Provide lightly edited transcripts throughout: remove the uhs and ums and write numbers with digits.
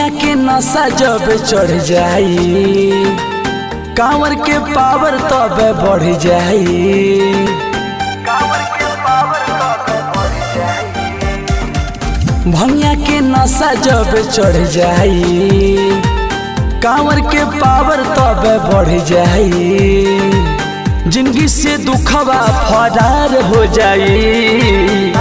भंगिया के नशा जब चढ़ जाई, कांवर के पावर तब बढ़ जाई। भंगिया के नशा जब चढ़ जाई, कांवर के पावर तब बढ़ जाई। जिंदगी से दुखवा फरार हो जाई।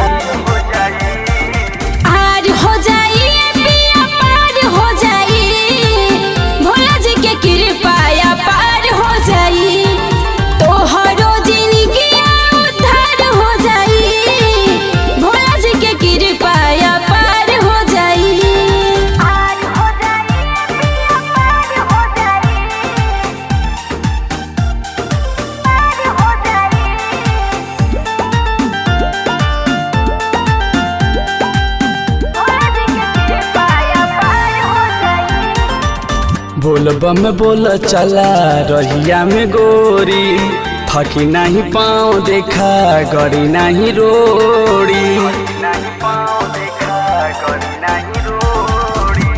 बोल बम बोल चला रहिया में गोरी, थकी नहीं पाँव देखा गड़ी नहीं रोड़ी।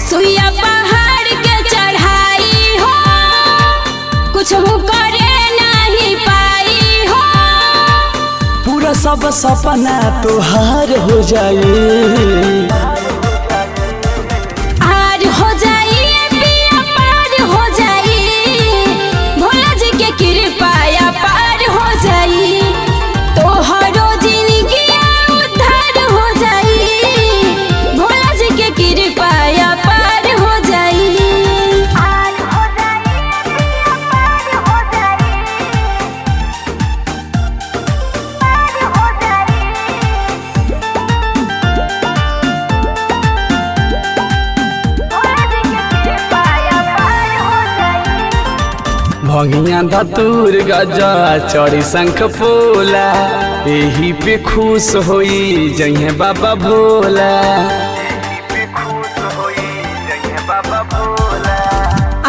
सुइया पहाड़ के चढ़ाई हो, कुछ करे नहीं पाई हो। पूरा सब सपना तोहार हो जाए। भंगिया धतूर गजा चढ़ी शंख पोला, यही पे खुश होई जइहे बाबा भोला।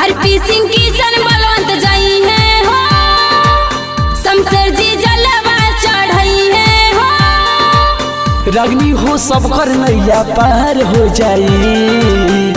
आरपी सिंह किशन बलवंत जाई है हो, शमशेर जी जलवा चढ़ई है हो। रागनी हो सब कर नैया पार हो जाई।